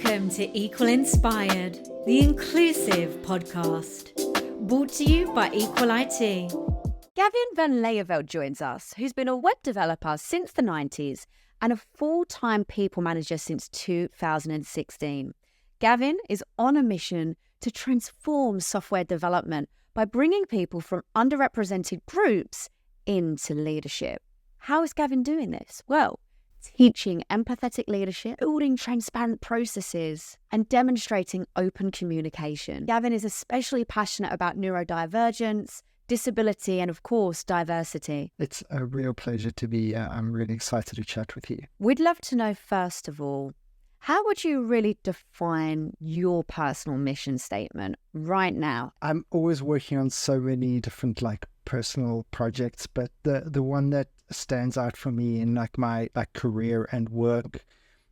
Welcome to Equal Inspired, the inclusive podcast, brought to you by Equal IT. Gavin van Lelyveld joins us, who's been a web developer since the 90s and a full-time people manager since 2016. Gavin is on a mission to transform software development by bringing people from underrepresented groups into leadership. How is Gavin doing this? Well, teaching empathetic leadership, building transparent processes, and demonstrating open communication. Gavin is especially passionate about neurodivergence, disability, and of course, diversity. It's a real pleasure to be here. I'm really excited to chat with you. We'd love to know, first of all, how would you really define your personal mission statement right now? I'm always working on so many different personal projects, but the one that stands out for me in my career and work,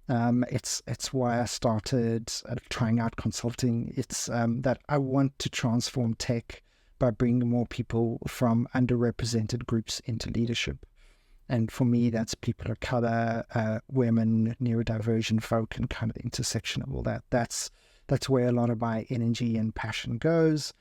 it's why I started trying out consulting. It's that I want to transform tech by bringing more people from underrepresented groups into leadership. And for me, that's people of color, women, neurodivergent folk, and kind of the intersection of all that. That's where a lot of my energy and passion goes.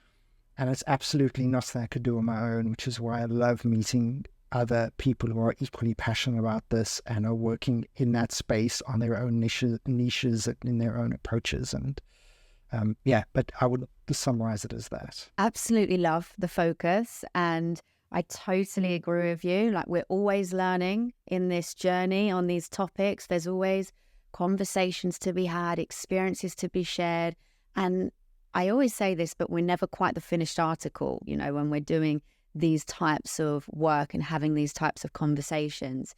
And it's absolutely nothing I could do on my own, which is why I love meeting other people who are equally passionate about this and are working in that space on their own niches and in their own approaches. And but I would summarize it as that. Absolutely love the focus, and I totally agree with you. We're always learning in this journey on these topics. There's always conversations to be had, experiences to be shared. And I always say this, but we're never quite the finished article, when we're doing these types of work and having these types of conversations.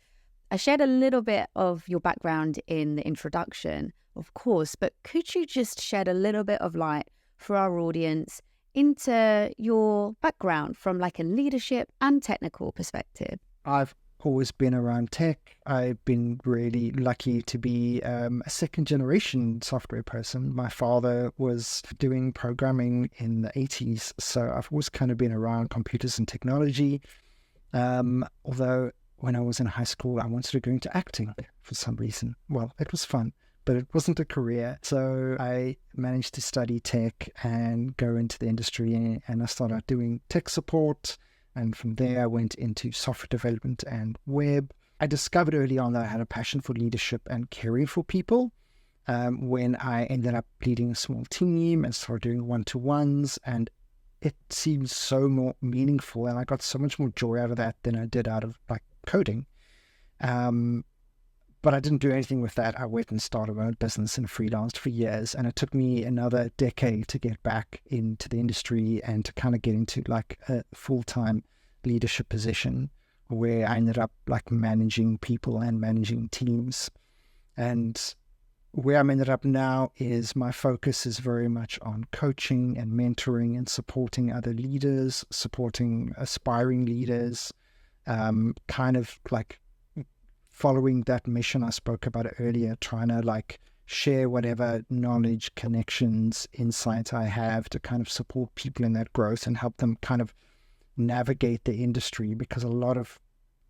I shared a little bit of your background in the introduction, of course, but could you just shed a little bit of light for our audience into your background from a leadership and technical perspective? I've always been around tech. I've been really lucky to be a second generation software person. My father was doing programming in the 80s, so I've always kind of been around computers and technology. Although when I was in high school, I wanted to go into acting for some reason. Well, it was fun, but it wasn't a career. So I managed to study tech and go into the industry, and I started out doing tech support. And from there, I went into software development and web. I discovered early on that I had a passion for leadership and caring for people. When I ended up leading a small team and started doing one-to-ones, and it seemed so more meaningful, and I got so much more joy out of that than I did out of coding. But I didn't do anything with that. I went and started my own business and freelanced for years. And it took me another decade to get back into the industry and to kind of get into a full-time leadership position where I ended up managing people and managing teams. And where I'm ended up now is my focus is very much on coaching and mentoring and supporting other leaders, supporting aspiring leaders, following that mission I spoke about earlier, trying to share whatever knowledge, connections, insight I have to kind of support people in that growth and help them kind of navigate the industry, because a lot of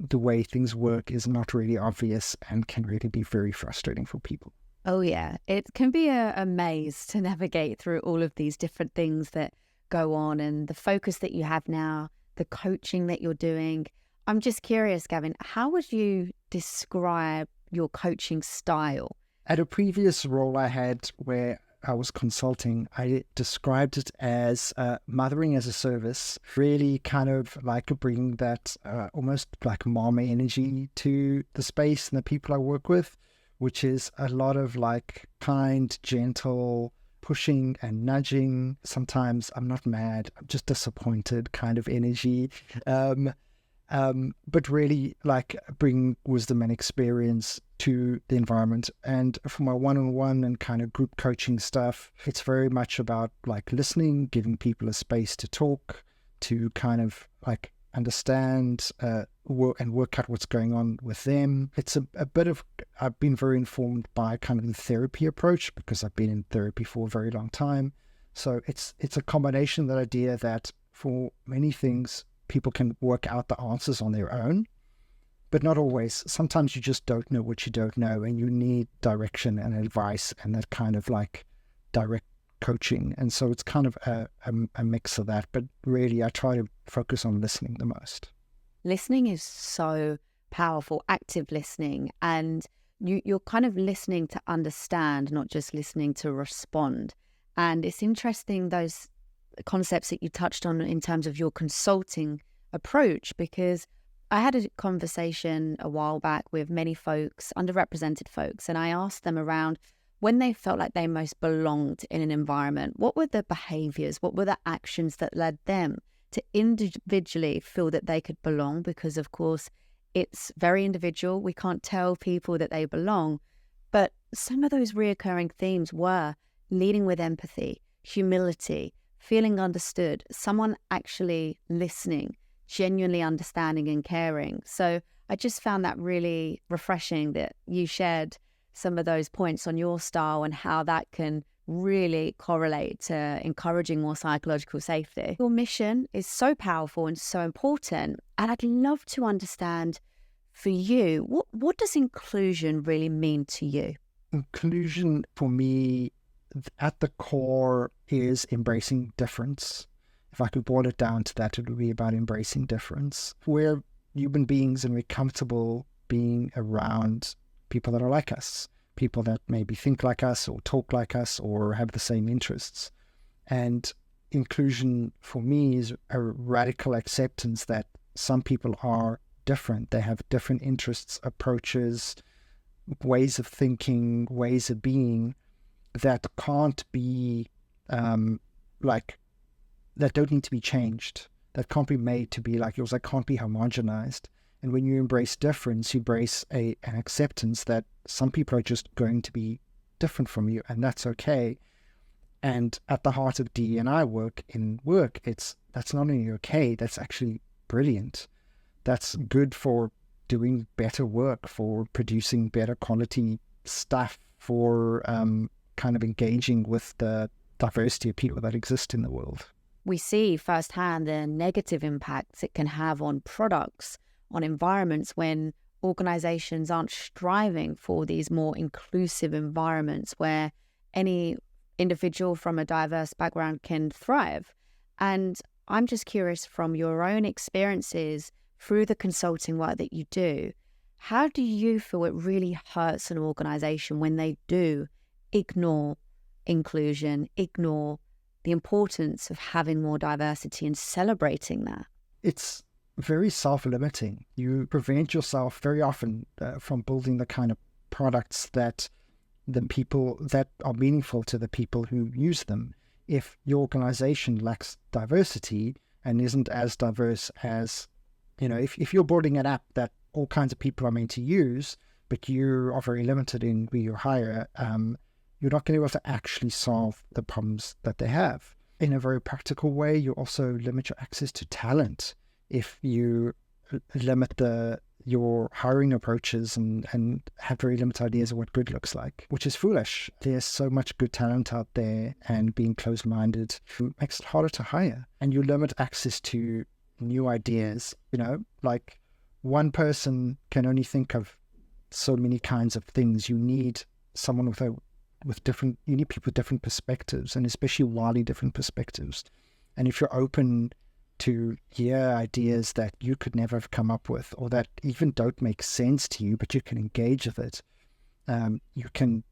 the way things work is not really obvious and can really be very frustrating for people. Oh yeah, it can be a maze to navigate through all of these different things that go on, and the focus that you have now, the coaching that you're doing. I'm just curious, Gavin, how would you describe your coaching style? At a previous role I had where I was consulting, I described it as mothering as a service, really kind of bringing that almost mama energy to the space and the people I work with, which is a lot of kind, gentle, pushing and nudging. Sometimes I'm not mad, I'm just disappointed kind of energy. But really bring wisdom and experience to the environment. And for my one-on-one and kind of group coaching stuff, it's very much about listening, giving people a space to talk, to kind of understand and work out what's going on with them. It's a bit of, I've been very informed by kind of the therapy approach because I've been in therapy for a very long time. So it's a combination of that idea that for many things, people can work out the answers on their own, but not always. Sometimes you just don't know what you don't know, and you need direction and advice and that kind of like direct coaching. And so it's kind of a mix of that. But really, I try to focus on listening the most. Listening is so powerful, active listening, and you're kind of listening to understand, not just listening to respond. And it's interesting, those concepts that you touched on in terms of your consulting approach, because I had a conversation a while back with many folks, underrepresented folks, and I asked them around when they felt like they most belonged in an environment, what were the behaviors, what were the actions that led them to individually feel that they could belong? Because of course, it's very individual. We can't tell people that they belong. But some of those reoccurring themes were leading with empathy, humility, feeling understood, someone actually listening, genuinely understanding and caring. So I just found that really refreshing that you shared some of those points on your style and how that can really correlate to encouraging more psychological safety. Your mission is so powerful and so important. And I'd love to understand for you, what does inclusion really mean to you? Inclusion for me at the core is embracing difference. If I could boil it down to that, it would be about embracing difference. We're human beings and we're comfortable being around people that are like us, people that maybe think like us or talk like us or have the same interests. And inclusion for me is a radical acceptance that some people are different. They have different interests, approaches, ways of thinking, ways of being that can't be that don't need to be changed, that can't be made to be like yours, that can't be homogenized. And when you embrace difference, you embrace an acceptance that some people are just going to be different from you, and that's okay. And at the heart of D&I work, that's not only okay, that's actually brilliant. That's good for doing better work, for producing better quality stuff, for kind of engaging with the diversity of people that exist in the world. We see firsthand the negative impacts it can have on products, on environments, when organizations aren't striving for these more inclusive environments where any individual from a diverse background can thrive. And I'm just curious, from your own experiences through the consulting work that you do, how do you feel it really hurts an organization when they do ignore inclusion, ignore the importance of having more diversity and celebrating that? It's very self-limiting. You prevent yourself very often from building the kind of products that the people that are meaningful to the people who use them. If your organization lacks diversity and isn't as diverse as, if you're building an app that all kinds of people are meant to use, but you are very limited in who you hire, you're not going to be able to actually solve the problems that they have. In a very practical way, you also limit your access to talent if you limit your hiring approaches and have very limited ideas of what good looks like, which is foolish. There's so much good talent out there, and being closed-minded makes it harder to hire. And you limit access to new ideas. Like one person can only think of so many kinds of things. You need someone you need people with different perspectives, and especially wildly different perspectives. And if you're open to hear ideas that you could never have come up with, or that even don't make sense to you, but you can engage with it, you can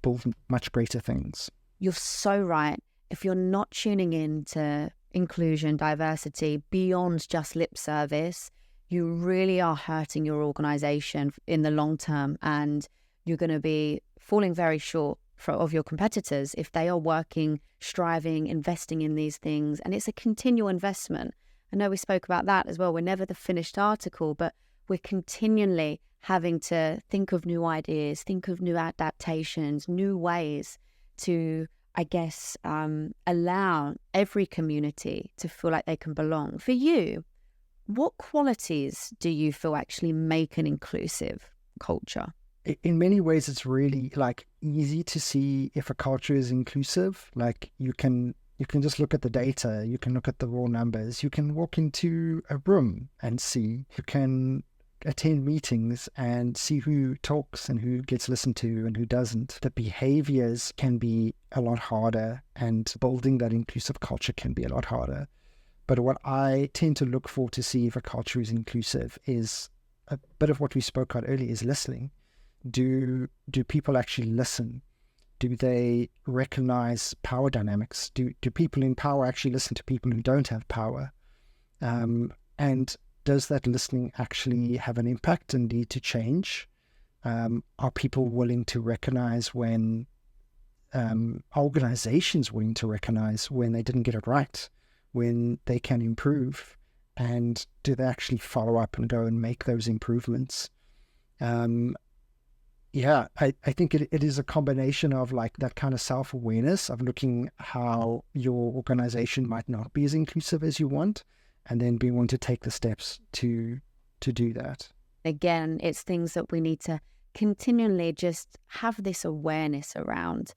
build much greater things. You're so right. If you're not tuning in to inclusion, diversity, beyond just lip service, you really are hurting your organization in the long term, and you're going to be falling very short of your competitors if they are working, striving, investing in these things. And it's a continual investment. I know we spoke about that as well. We're never the finished article, but we're continually having to think of new ideas, think of new adaptations, new ways to, I guess, allow every community to feel like they can belong. For you, what qualities do you feel actually make an inclusive culture? In many ways, it's really easy to see if a culture is inclusive. Like you can just look at the data, you can look at the raw numbers, you can walk into a room and see, you can attend meetings and see who talks and who gets listened to and who doesn't. The behaviors can be a lot harder, and building that inclusive culture can be a lot harder. But what I tend to look for to see if a culture is inclusive is a bit of what we spoke about earlier, is listening. Do people actually listen? Do they recognize power dynamics? Do people in power actually listen to people who don't have power? And does that listening actually have an impact and lead to change? Are people willing to recognize when, organizations willing to recognize when they didn't get it right, when they can improve? And do they actually follow up and go and make those improvements? I think it is a combination of like that kind of self-awareness of looking how your organization might not be as inclusive as you want, and then being willing to take the steps to do that. Again, it's things that we need to continually just have this awareness around.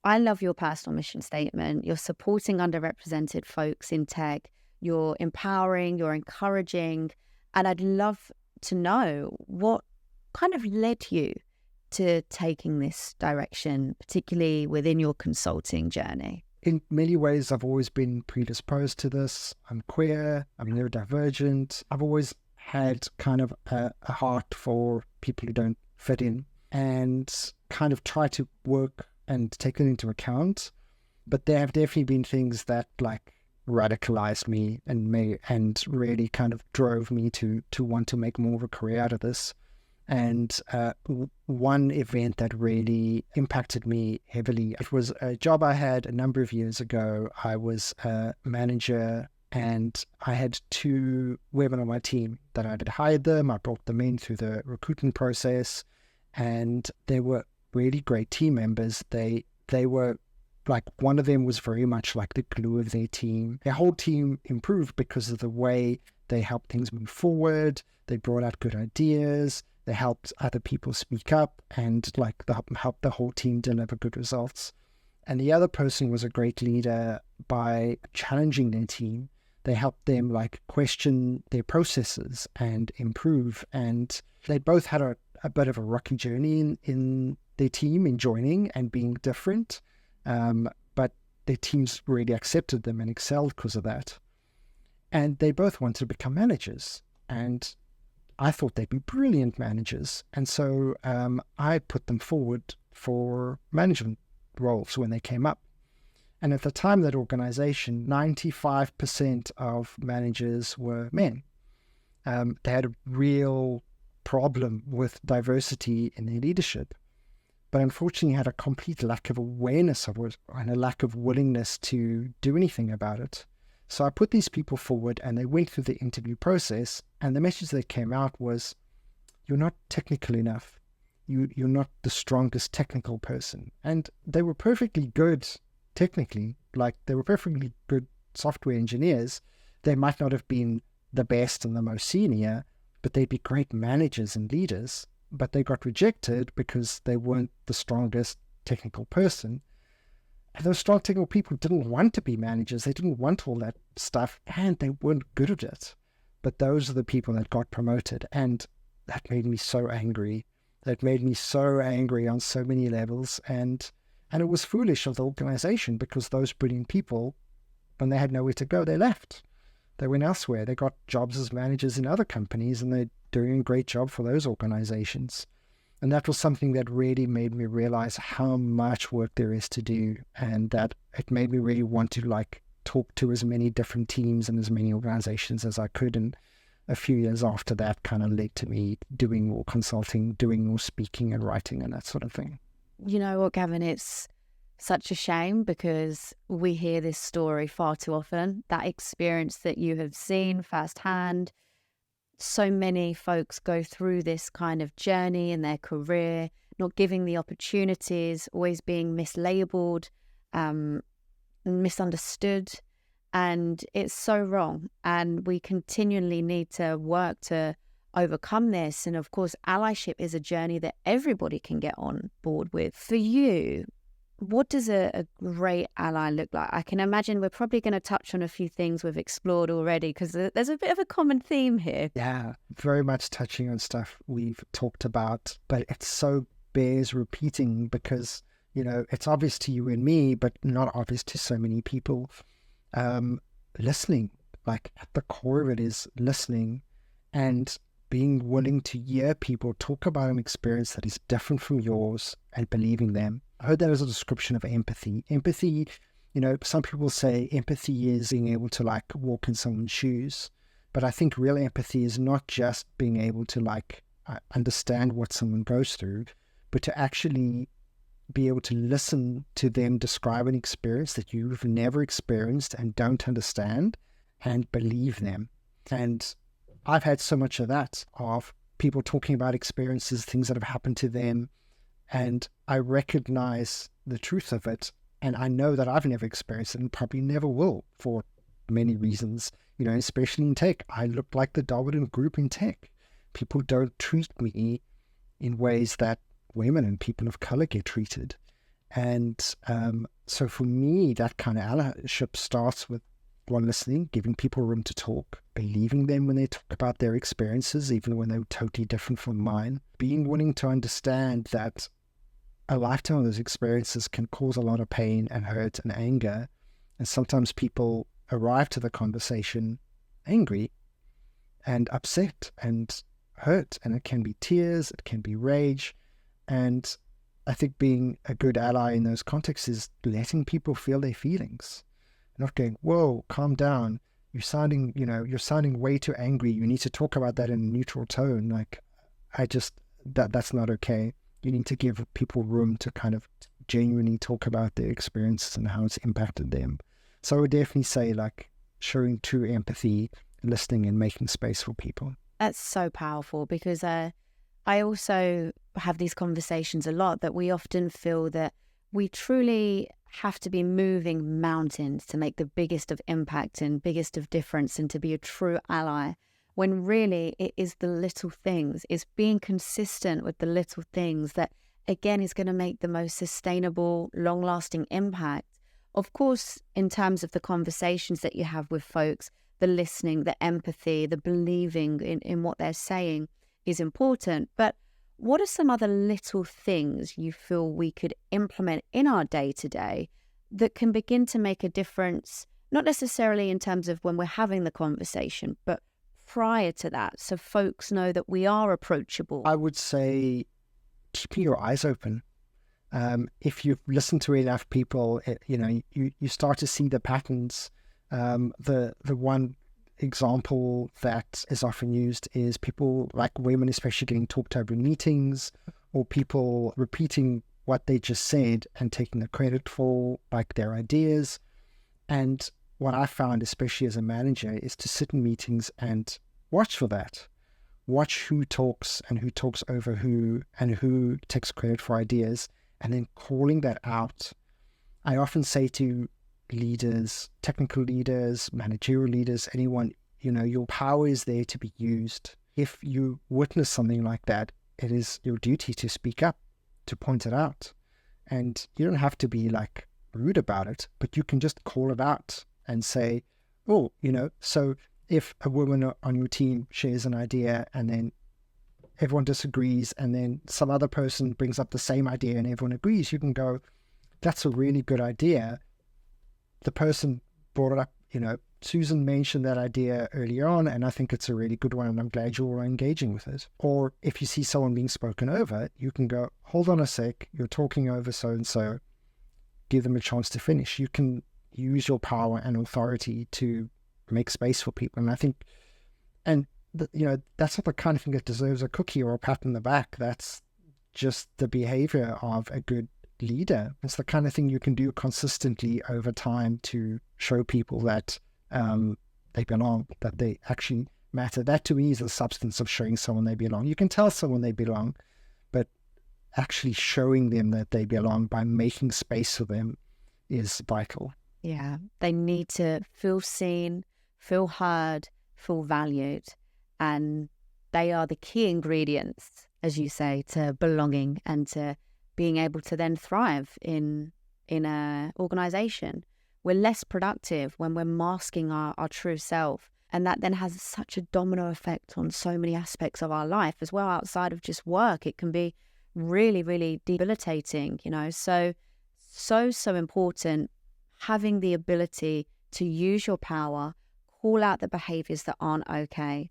I love your personal mission statement. You're supporting underrepresented folks in tech. You're empowering, you're encouraging. And I'd love to know what kind of led you to taking this direction, particularly within your consulting journey? In many ways, I've always been predisposed to this. I'm queer, I'm neurodivergent. I've always had kind of a heart for people who don't fit in, and kind of try to work and take it into account. But there have definitely been things that like radicalized me and really kind of drove me to want to make more of a career out of this. And one event that really impacted me heavily, it was a job I had a number of years ago. I was a manager, and I had 2 women on my team that I had hired them. I brought them in through the recruitment process, and they were really great team members. They were like, one of them was very much like the glue of their team. Their whole team improved because of the way they helped things move forward. They brought out good ideas. They helped other people speak up and like helped the whole team deliver good results. And the other person was a great leader by challenging their team. They helped them like question their processes and improve. And they both had a bit of a rocky journey in their team, in joining and being different. But their teams really accepted them and excelled because of that. And they both wanted to become managers. And I thought they'd be brilliant managers. And so I put them forward for management roles when they came up. And at the time of that organization, 95% of managers were men. They had a real problem with diversity in their leadership, but unfortunately had a complete lack of awareness of it and a lack of willingness to do anything about it. So I put these people forward, and they went through the interview process, and the message that came out was, you're not technical enough. You're not the strongest technical person. And they were perfectly good technically, like they were perfectly good software engineers. They might not have been the best and the most senior, but they'd be great managers and leaders. But they got rejected because they weren't the strongest technical person. And those strong technical people didn't want to be managers. They didn't want all that stuff, and they weren't good at it. But those are the people that got promoted. And that made me so angry. That made me so angry on so many levels. And it was foolish of the organization, because those brilliant people, when they had nowhere to go, they left. They went elsewhere. They got jobs as managers in other companies, and they're doing a great job for those organizations. And that was something that really made me realize how much work there is to do, and that it made me really want to like talk to as many different teams and as many organizations as I could. And a few years after that kind of led to me doing more consulting, doing more speaking and writing and that sort of thing. You know what, Gavin, it's such a shame, because we hear this story far too often, that experience that you have seen firsthand. So many folks go through this kind of journey in their career, not giving the opportunities, always being mislabeled, misunderstood, and it's so wrong. And we continually need to work to overcome this. And of course, allyship is a journey that everybody can get on board with. For you, what does a great ally look like? I can imagine we're probably going to touch on a few things we've explored already, because there's a bit of a common theme here. Yeah, very much touching on stuff we've talked about, but it so bears repeating because, it's obvious to you and me, but not obvious to so many people. Listening, like at the core of it is listening and being willing to hear people talk about an experience that is different from yours and believing them. I heard that as a description of empathy. Empathy, some people say empathy is being able to like walk in someone's shoes. But I think real empathy is not just being able to like understand what someone goes through, but to actually be able to listen to them describe an experience that you've never experienced and don't understand and believe them. And I've had so much of that, of people talking about experiences, things that have happened to them, and I recognize the truth of it. And I know that I've never experienced it and probably never will for many reasons, especially in tech. I look like the dominant group in tech. People don't treat me in ways that women and people of color get treated. And so for me, that kind of allyship starts with one, listening, giving people room to talk, believing them when they talk about their experiences, even when they're totally different from mine, being willing to understand that a lifetime of those experiences can cause a lot of pain and hurt and anger. And sometimes people arrive to the conversation angry and upset and hurt, and it can be tears, it can be rage. And I think being a good ally in those contexts is letting people feel their feelings, not going, whoa, calm down, you're sounding way too angry, you need to talk about that in a neutral tone. Like, that's not okay. You need to give people room to kind of genuinely talk about their experiences and how it's impacted them. So I would definitely say like showing true empathy, listening and making space for people. That's so powerful, because I also have these conversations a lot, that we often feel that we truly have to be moving mountains to make the biggest of impact and biggest of difference and to be a true ally, when really it is the little things. It's being consistent with the little things that, again, is going to make the most sustainable, long-lasting impact. Of course, in terms of the conversations that you have with folks, the listening, the empathy, the believing in what they're saying is important. But what are some other little things you feel we could implement in our day-to-day that can begin to make a difference, not necessarily in terms of when we're having the conversation, but prior to that, so folks know that we are approachable? I would say keeping your eyes open. If you've listened to enough people, you start to see the patterns. The one example that is often used is people, like women especially, getting talked over in meetings, or people repeating what they just said and taking the credit for like their ideas. And what I found, especially as a manager, is to sit in meetings and watch for that. Watch who talks and who talks over who and who takes credit for ideas, and then calling that out. I often say to leaders, technical leaders, managerial leaders, anyone, your power is there to be used. If you witness something like that, it is your duty to speak up, to point it out. And you don't have to be like rude about it, but you can just call it out and say, oh, so if a woman on your team shares an idea and then everyone disagrees, and then some other person brings up the same idea and everyone agrees, you can go, that's a really good idea. The person brought it up, Susan mentioned that idea earlier on, and I think it's a really good one, and I'm glad you're all engaging with it. Or if you see someone being spoken over, you can go, hold on a sec, you're talking over so-and-so, give them a chance to finish. You can use your power and authority to make space for people. And I think, that's not the kind of thing that deserves a cookie or a pat on the back. That's just the behavior of a good leader. It's the kind of thing you can do consistently over time to show people that they belong, that they actually matter. That to me is the substance of showing someone they belong. You can tell someone they belong, but actually showing them that they belong by making space for them is vital. Yeah, they need to feel seen, feel heard, feel valued. And they are the key ingredients, as you say, to belonging and to being able to then thrive in in an organization. We're less productive when we're masking our true self. And that then has such a domino effect on so many aspects of our life as well, outside of just work. It can be really, really debilitating, So important having the ability to use your power, call out the behaviors that aren't okay.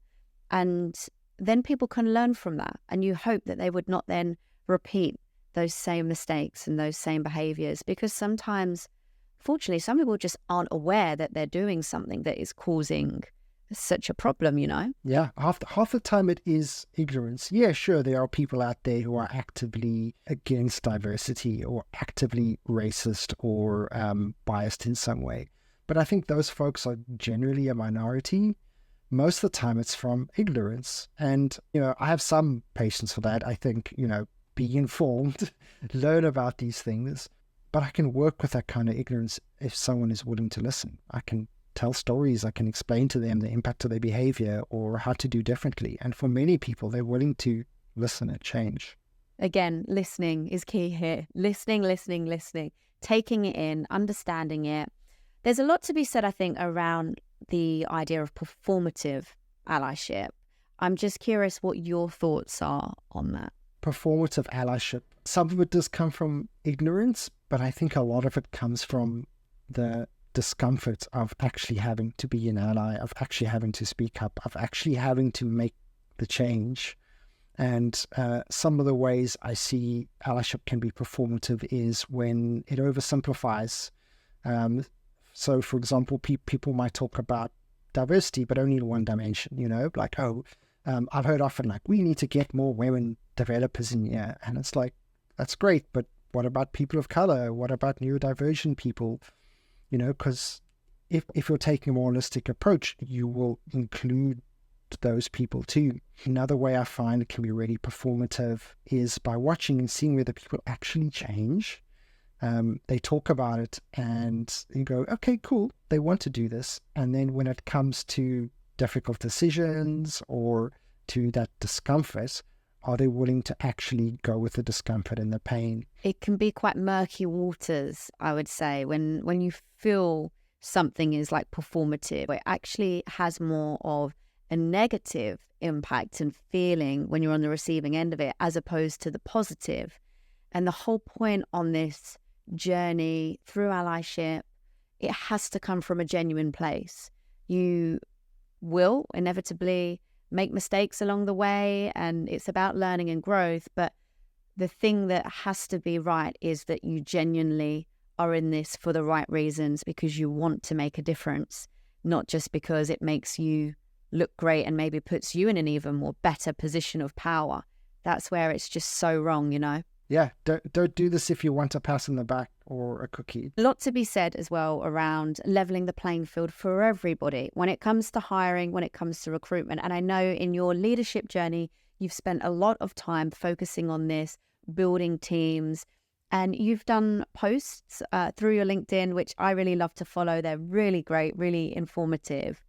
And then people can learn from that. And you hope that they would not then repeat those same mistakes and those same behaviors, because sometimes, fortunately, some people just aren't aware that they're doing something that is causing such a problem, Yeah, half the time it is ignorance. Yeah, sure, there are people out there who are actively against diversity or actively racist or biased in some way. But I think those folks are generally a minority. Most of the time it's from ignorance. And, I have some patience for that. I think, be informed, learn about these things. But I can work with that kind of ignorance if someone is willing to listen. I can tell stories, I can explain to them the impact of their behavior or how to do differently. And for many people, they're willing to listen and change. Again, listening is key here. Listening, taking it in, understanding it. There's a lot to be said, I think, around the idea of performative allyship. I'm just curious what your thoughts are on that. Performative allyship. Some of it does come from ignorance, but I think a lot of it comes from the discomfort of actually having to be an ally, of actually having to speak up, of actually having to make the change. And some of the ways I see allyship can be performative is when it oversimplifies. So, for example, people might talk about diversity, but only in one dimension, like, I've heard often, like, we need to get more women developers in here. And it's like, that's great, but what about people of color? What about neurodivergent people? Because if you're taking a more holistic approach, you will include those people too. Another way I find it can be really performative is by watching and seeing whether people actually change. They talk about it and you go, okay, cool, they want to do this. And then when it comes to difficult decisions or to that discomfort, are they willing to actually go with the discomfort and the pain? It can be quite murky waters, I would say, when you feel something is like performative. It actually has more of a negative impact and feeling when you're on the receiving end of it, as opposed to the positive. And the whole point on this journey through allyship, it has to come from a genuine place. You will inevitably make mistakes along the way, and it's about learning and growth. But the thing that has to be right is that you genuinely are in this for the right reasons, because you want to make a difference, not just because it makes you look great and maybe puts you in an even more better position of power. That's where it's just so wrong, Yeah, don't do this if you want a pat on the back or a cookie. A lot to be said as well around leveling the playing field for everybody when it comes to hiring, when it comes to recruitment. And I know in your leadership journey, you've spent a lot of time focusing on this, building teams, and you've done posts through your LinkedIn, which I really love to follow. They're really great, really informative.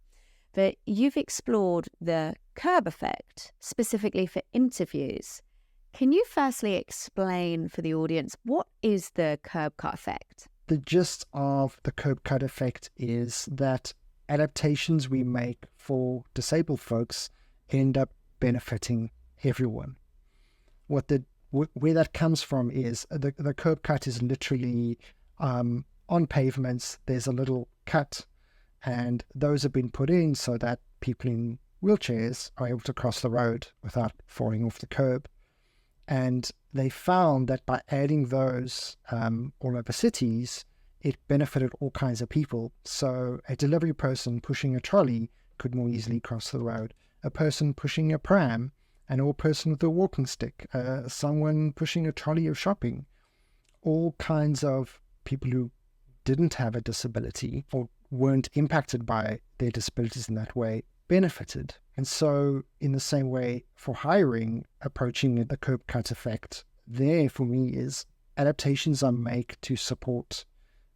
But you've explored the curb effect specifically for interviews. Can you firstly explain for the audience, what is the curb cut effect? The gist of the curb cut effect is that adaptations we make for disabled folks end up benefiting everyone. Where that comes from is the curb cut is literally on pavements. There's a little cut, and those have been put in so that people in wheelchairs are able to cross the road without falling off the curb. And they found that by adding those all over cities, it benefited all kinds of people. So a delivery person pushing a trolley could more easily cross the road. A person pushing a pram, an old person with a walking stick, someone pushing a trolley of shopping. All kinds of people who didn't have a disability or weren't impacted by their disabilities in that way benefited. And so in the same way for hiring, approaching the curb cut effect there for me is adaptations I make to support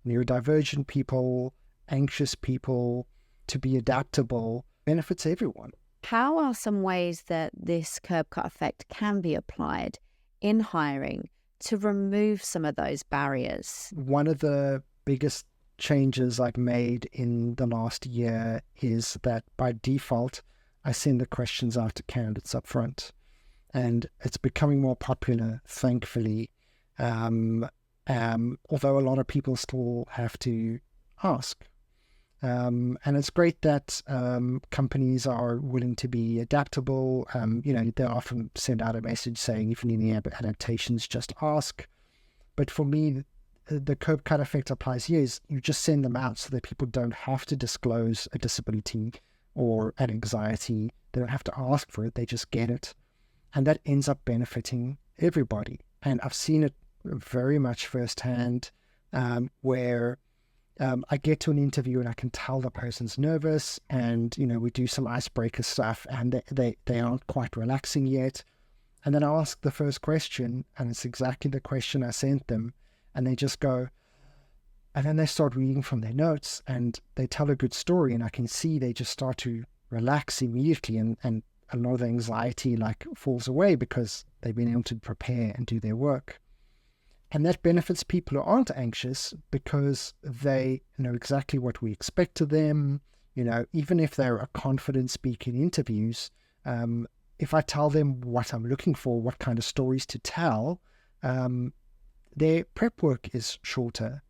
neurodivergent people, anxious people, to be adaptable, benefits everyone. How are some ways that this curb cut effect can be applied in hiring to remove some of those barriers? One of the biggest changes I've made in the last year is that by default, I send the questions out to candidates up front. And it's becoming more popular, thankfully. Although a lot of people still have to ask. And it's great that companies are willing to be adaptable. They often send out a message saying, if you need any adaptations, just ask. But for me, the curb cut effect applies here is you just send them out so that people don't have to disclose a disability or an anxiety. They don't have to ask for it. They just get it. And that ends up benefiting everybody. And I've seen it very much firsthand where I get to an interview and I can tell the person's nervous, and, we do some icebreaker stuff and they aren't quite relaxing yet. And then I ask the first question, and it's exactly the question I sent them. And they just go, and then they start reading from their notes and they tell a good story, and I can see they just start to relax immediately, and a lot of the anxiety falls away because they've been able to prepare and do their work. And that benefits people who aren't anxious because they know exactly what we expect of them. Even if they're a confident speaker in interviews, if I tell them what I'm looking for, what kind of stories to tell, their prep work is shorter.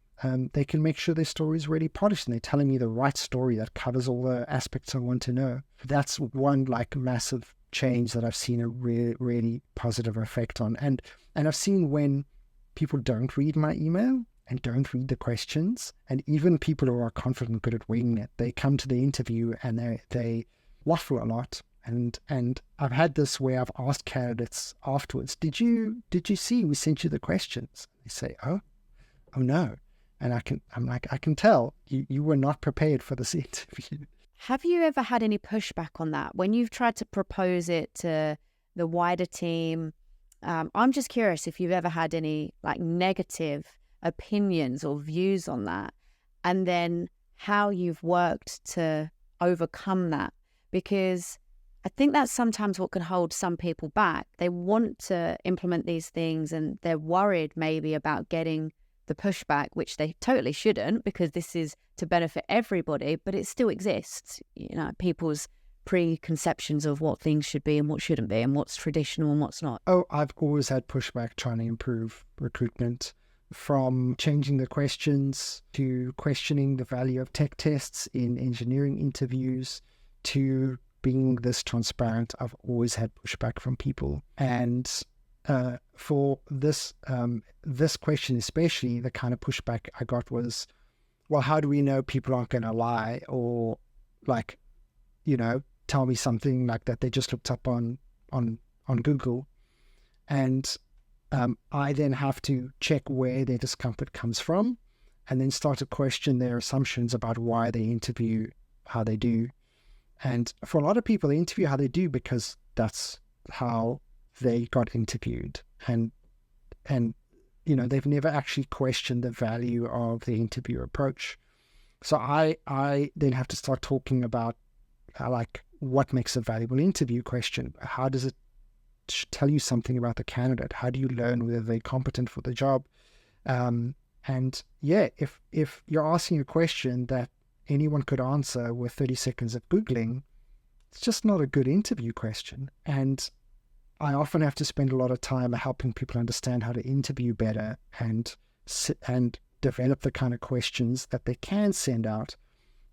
They can make sure their story is really polished and they're telling me the right story that covers all the aspects I want to know. That's one massive change that I've seen a really positive effect on. And I've seen when people don't read my email and don't read the questions, and even people who are confident, good at winging it, they come to the interview and they waffle a lot. And I've had this where I've asked candidates afterwards, did you see we sent you the questions? They say, oh no. And I can tell you were not prepared for this interview. Have you ever had any pushback on that when you've tried to propose it to the wider team? I'm just curious if you've ever had any negative opinions or views on that, and then how you've worked to overcome that, because I think that's sometimes what can hold some people back. They want to implement these things and they're worried maybe about getting the pushback, which they totally shouldn't, because this is to benefit everybody, but it still exists. People's preconceptions of what things should be and what shouldn't be and what's traditional and what's not. Oh, I've always had pushback trying to improve recruitment, from changing the questions to questioning the value of tech tests in engineering interviews to being this transparent. I've always had pushback from people. And for this question especially, the kind of pushback I got was, well, how do we know people aren't going to lie or tell me something like that they just looked up on Google? And I then have to check where their discomfort comes from and then start to question their assumptions about why they interview how they do. And for a lot of people, they interview how they do because that's how they got interviewed. And they've never actually questioned the value of the interview approach. So I then have to start talking about what makes a valuable interview question. How does it tell you something about the candidate? How do you learn whether they're competent for the job? If you're asking a question that anyone could answer with 30 seconds of Googling, it's just not a good interview question. And I often have to spend a lot of time helping people understand how to interview better and develop the kind of questions that they can send out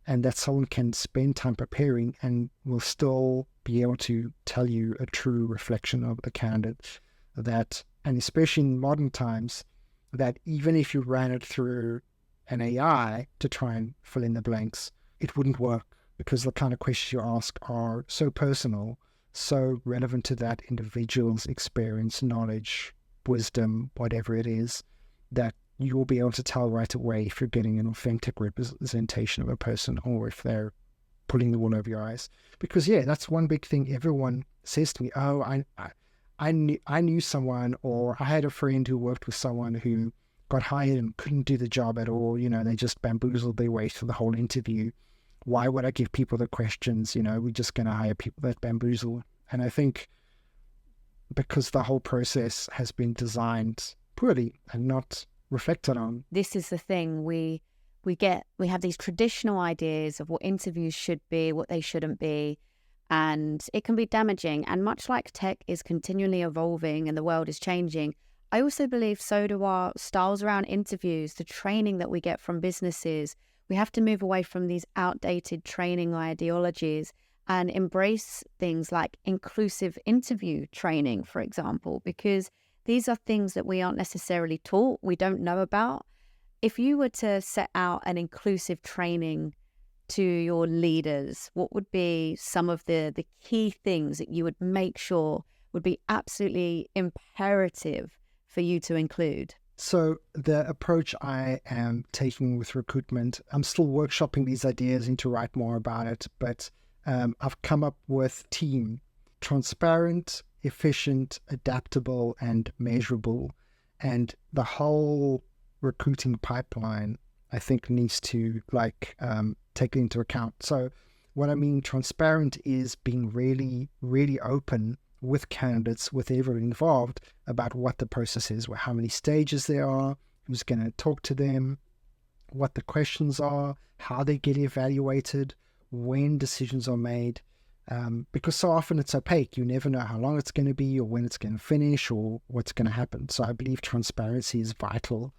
and that someone can spend time preparing and will still be able to tell you a true reflection of the candidate. And especially in modern times, that even if you ran it through an AI to try and fill in the blanks, it wouldn't work, because the kind of questions you ask are so personal, so relevant to that individual's experience, knowledge, wisdom, whatever it is, that you will be able to tell right away if you're getting an authentic representation of a person or if they're pulling the wool over your eyes. Because that's one big thing everyone says to me. Oh, I knew someone, or I had a friend who worked with someone who got hired and couldn't do the job at all. They just bamboozled their way through the whole interview. Why would I give people the questions? We're just going to hire people that bamboozle. And I think because the whole process has been designed poorly and not reflected on. This is the thing. We have these traditional ideas of what interviews should be, what they shouldn't be, and it can be damaging. And much like tech is continually evolving and the world is changing, I also believe so do our styles around interviews, the training that we get from businesses. We have to move away from these outdated training ideologies and embrace things like inclusive interview training, for example, because these are things that we aren't necessarily taught, we don't know about. If you were to set out an inclusive training to your leaders, what would be some of the key things that you would make sure would be absolutely imperative for you to include? So the approach I am taking with recruitment, I'm still workshopping these ideas and to write more about it, but I've come up with team: transparent, efficient, adaptable, and measurable. And the whole recruiting pipeline, I think, needs to take it into account. So what I mean transparent is being really, really open with candidates, with everyone involved, about what the process is, how many stages there are, who's going to talk to them, what the questions are, how they get evaluated, when decisions are made. Because so often it's opaque. You never know how long it's going to be or when it's going to finish or what's going to happen. So I believe transparency is vital.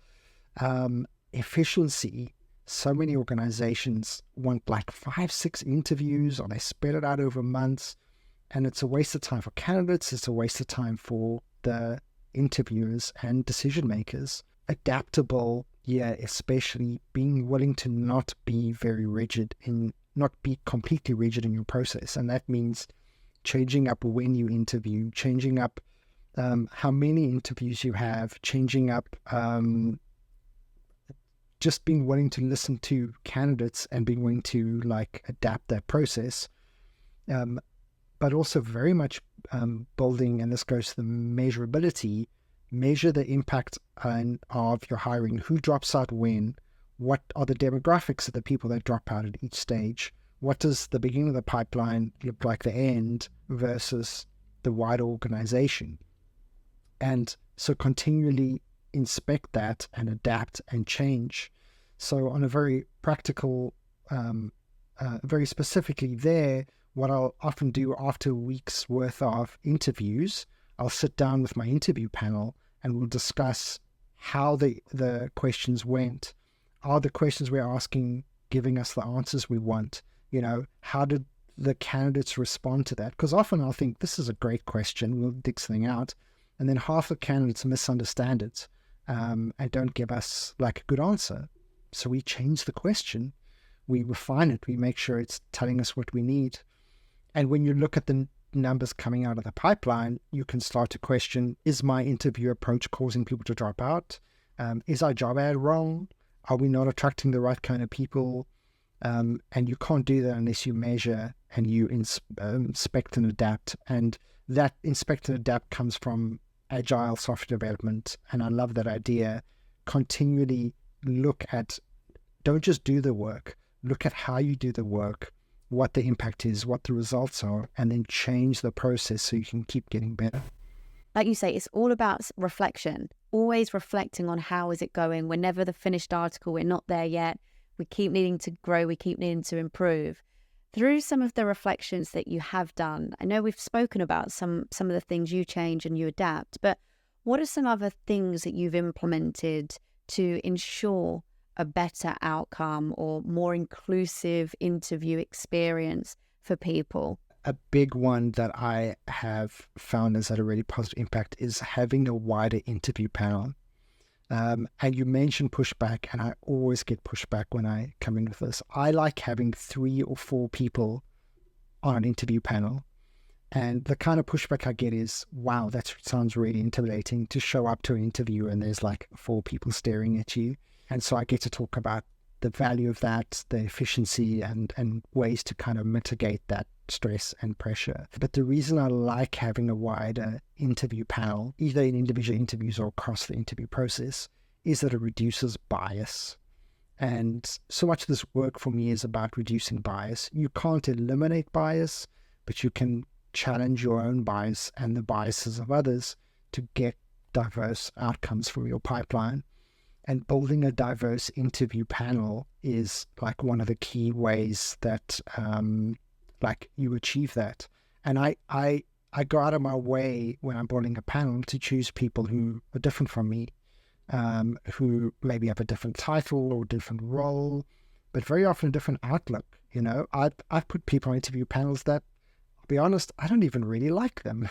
Efficiency. So many organizations want 5-6 interviews, or they spread it out over months, and it's a waste of time for candidates. It's a waste of time for the interviewers and decision makers. Adaptable, especially being willing to not be completely rigid in your process. And that means changing up when you interview, changing up how many interviews you have, changing up just being willing to listen to candidates and being willing to adapt that process. But also very much building, and this goes to the measurability, measure the impact of your hiring, who drops out when, what are the demographics of the people that drop out at each stage, what does the beginning of the pipeline look like the end versus the wider organization. And so continually inspect that and adapt and change. So on a very practical, very specifically there, what I'll often do after a week's worth of interviews, I'll sit down with my interview panel and we'll discuss how the questions went. Are the questions we're asking giving us the answers we want? How did the candidates respond to that? Because often I'll think, this is a great question, we'll dig something out. And then half the candidates misunderstand it and don't give us a good answer. So we change the question, we refine it, we make sure it's telling us what we need. And when you look at the numbers coming out of the pipeline, you can start to question, is my interview approach causing people to drop out? Is our job ad wrong? Are we not attracting the right kind of people? And you can't do that unless you measure and you inspect and adapt. And that inspect and adapt comes from agile software development. And I love that idea. Continually look at, don't just do the work, look at how you do the work, what the impact is, what the results are, and then change the process so you can keep getting better. Like you say, it's all about reflection, always reflecting on how is it going. We're never the finished article. We're not there yet. We keep needing to grow. We keep needing to improve. Through some of the reflections that you have done, I know we've spoken about some of the things you change and you adapt, but what are some other things that you've implemented to ensure a better outcome or more inclusive interview experience for people? A big one that I have found has had a really positive impact is having a wider interview panel. And you mentioned pushback, and I always get pushback when I come in with this. I like having 3 or 4 people on an interview panel. And the kind of pushback I get is, wow, that sounds really intimidating to show up to an interview and there's 4 people staring at you. And so I get to talk about the value of that, the efficiency and ways to kind of mitigate that stress and pressure. But the reason I like having a wider interview panel, either in individual interviews or across the interview process, is that it reduces bias. And so much of this work for me is about reducing bias. You can't eliminate bias, but you can challenge your own bias and the biases of others to get diverse outcomes from your pipeline. And building a diverse interview panel is like one of the key ways that like you achieve that. And I go out of my way when I'm building a panel to choose people who are different from me, who maybe have a different title or different role, but very often a different outlook. You know, I've put people on interview panels that, I'll be honest, I don't even really like them.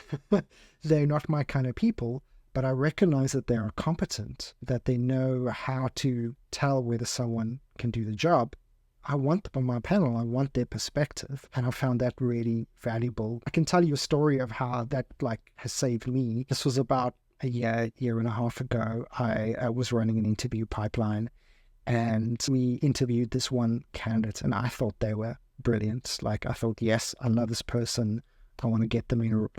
They're not my kind of people, but I recognize that they are competent, that they know how to tell whether someone can do the job. I want them on my panel. I want their perspective. And I found that really valuable. I can tell you a story of how that has saved me. This was about a year and a half ago. I was running an interview pipeline, and we interviewed this one candidate, and I thought they were brilliant. I thought, yes, I love this person. I want to get them in,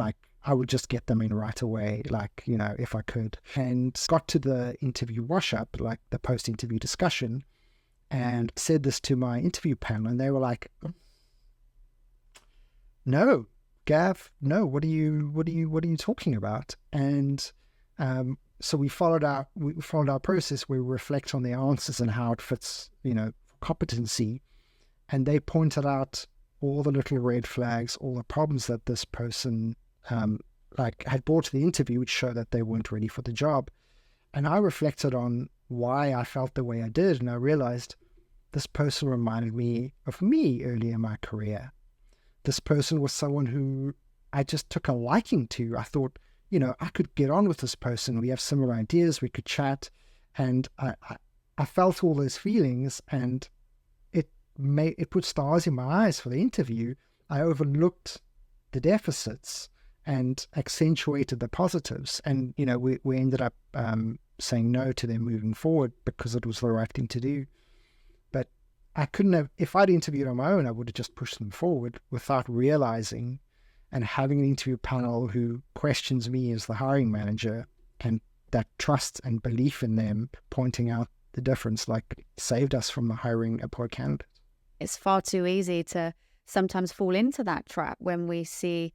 I would just get them in right away, if I could. And got to the interview wash-up, the post-interview discussion, and said this to my interview panel, and they were like, "No, Gav, no, what are you talking about?" And so we followed our process. We reflect on the answers and how it fits, for competency. And they pointed out all the little red flags, all the problems that this person had brought to the interview, which showed that they weren't ready for the job. And I reflected on why I felt the way I did, and I realized this person reminded me of me early in my career. This person was someone who I just took a liking to. I thought, I could get on with this person. We have similar ideas. We could chat. And I felt all those feelings, and it put stars in my eyes for the interview. I overlooked the deficits and accentuated the positives. And, we ended up saying no to them moving forward because it was the right thing to do. But I couldn't have, if I'd interviewed on my own, I would have just pushed them forward without realizing, and having an interview panel who questions me as the hiring manager, and that trust and belief in them pointing out the difference, saved us from hiring a poor candidate. It's far too easy to sometimes fall into that trap when we see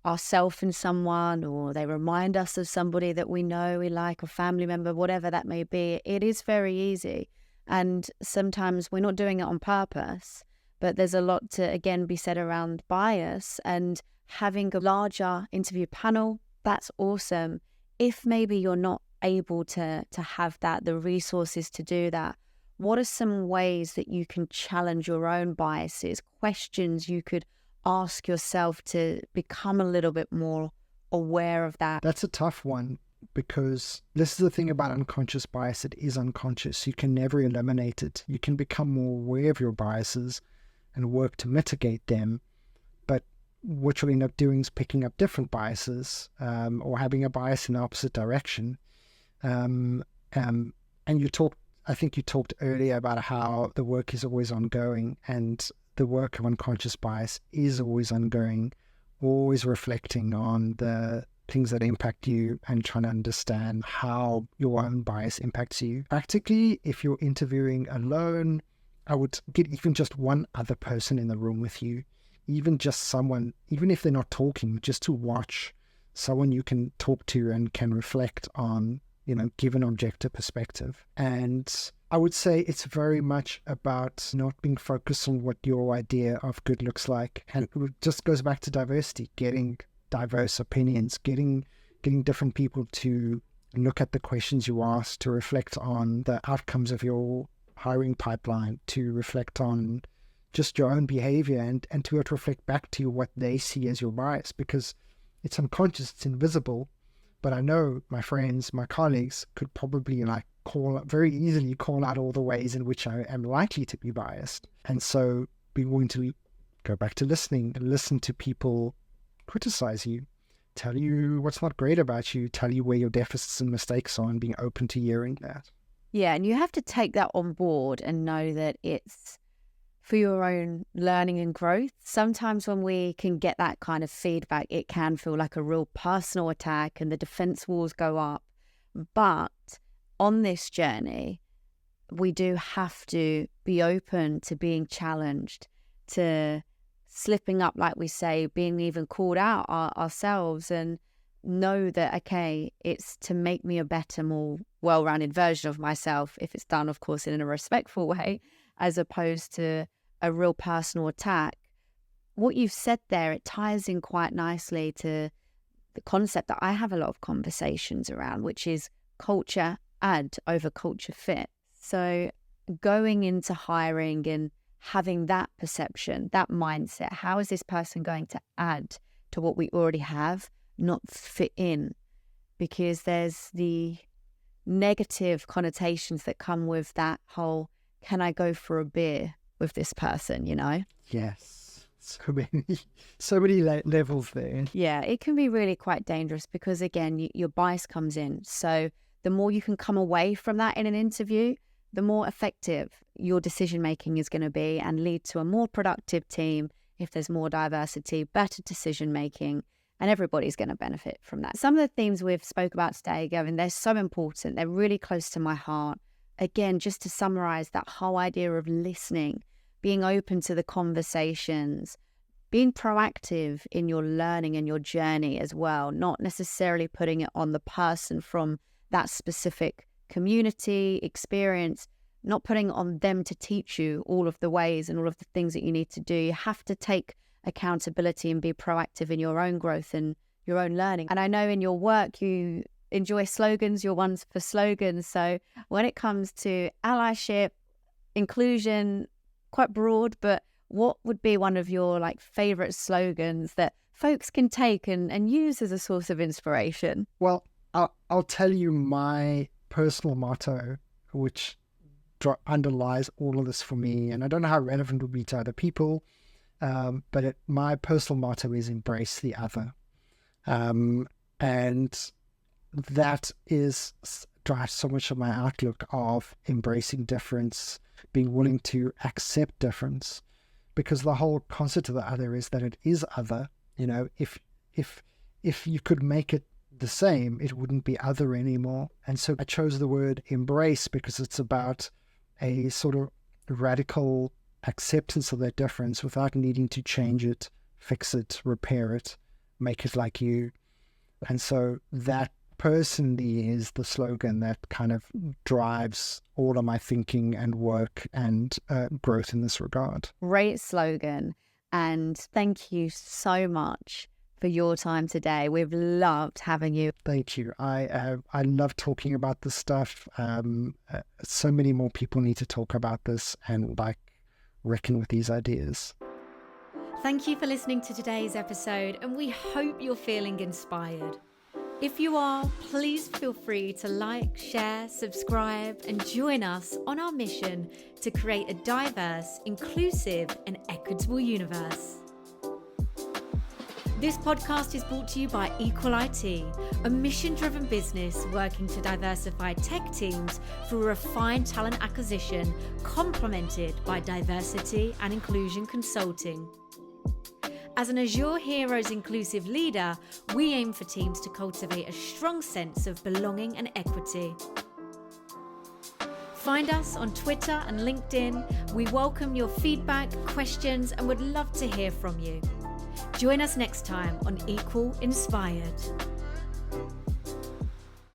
ourselves in someone, or they remind us of somebody that we know, we like, a family member, whatever that may be. It is very easy. And sometimes we're not doing it on purpose, but there's a lot to, again, be said around bias, and having a larger interview panel. That's awesome. If maybe you're not able to have the resources to do that, what are some ways that you can challenge your own biases, questions you could ask yourself to become a little bit more aware of that? That's a tough one, because this is the thing about unconscious bias. It is unconscious. You can never eliminate it. You can become more aware of your biases and work to mitigate them. But what you'll end up doing is picking up different biases, or having a bias in the opposite direction. And I think you talked earlier about how the work is always ongoing, and the work of unconscious bias is always ongoing, always reflecting on the things that impact you and trying to understand how your own bias impacts you. Practically, if you're interviewing alone, I would get even just one other person in the room with you, even just someone, even if they're not talking, just to watch someone you can talk to and can reflect on, give an objective perspective. And I would say it's very much about not being focused on what your idea of good looks like. And it just goes back to diversity, getting diverse opinions, getting different people to look at the questions you ask, to reflect on the outcomes of your hiring pipeline, to reflect on just your own behavior, and to reflect back to you what they see as your bias, because it's unconscious, it's invisible. But I know my friends, my colleagues could probably very easily call out all the ways in which I am likely to be biased. And so be willing to go back to listening and listen to people criticize you, tell you what's not great about you, tell you where your deficits and mistakes are, and being open to hearing that. Yeah, and you have to take that on board and know that it's for your own learning and growth. Sometimes when we can get that kind of feedback, it can feel like a real personal attack and the defense walls go up. But on this journey, we do have to be open to being challenged, to slipping up, like we say, being even called out ourselves. And know that, okay, it's to make me a better, more well-rounded version of myself, if it's done, of course, in a respectful way, as opposed to a real personal attack. What you've said there, it ties in quite nicely to the concept that I have a lot of conversations around, which is culture add over culture fit. So going into hiring and having that perception, that mindset, how is this person going to add to what we already have, not fit in? Because there's the negative connotations that come with that whole, can I go for a beer with this person, you know? Yes. So many levels there. Yeah, it can be really quite dangerous because, again, your bias comes in. So the more you can come away from that in an interview, the more effective your decision making is going to be and lead to a more productive team. If there's more diversity, better decision making, and everybody's going to benefit from that. Some of the themes we've spoke about today, Gavin, they're so important. They're really close to my heart. Again, just to summarize, that whole idea of listening, being open to the conversations, being proactive in your learning and your journey as well, not necessarily putting it on the person from that specific community experience, not putting it on them to teach you all of the ways and all of the things that you need to do. You have to take accountability and be proactive in your own growth and your own learning. And I know in your work you enjoy slogans, you're one for slogans. So when it comes to allyship, inclusion, quite broad, but what would be one of your favorite slogans that folks can take and use as a source of inspiration? Well, I'll tell you my personal motto, which underlies all of this for me. And I don't know how relevant it would be to other people, but my personal motto is embrace the other. And that drives so much of my outlook of embracing difference, being willing to accept difference, because the whole concept of the other is that it is other. You know, if you could make it the same, it wouldn't be other anymore. And so I chose the word embrace because it's about a sort of radical acceptance of that difference without needing to change it, fix it, repair it, make it like you. And so that personally is the slogan that kind of drives all of my thinking and work and growth in this regard. Great slogan. And thank you so much for your time today. We've loved having you. Thank you. I love talking about this stuff. So many more people need to talk about this and reckon with these ideas. Thank you for listening to today's episode, and we hope you're feeling inspired. If you are, please feel free to like, share, subscribe, and join us on our mission to create a diverse, inclusive, and equitable universe. This podcast is brought to you by Equal IT, a mission-driven business working to diversify tech teams through refined talent acquisition, complemented by diversity and inclusion consulting. As an Azure Heroes inclusive leader, we aim for teams to cultivate a strong sense of belonging and equity. Find us on Twitter and LinkedIn. We welcome your feedback, questions, and would love to hear from you. Join us next time on Equal Inspired.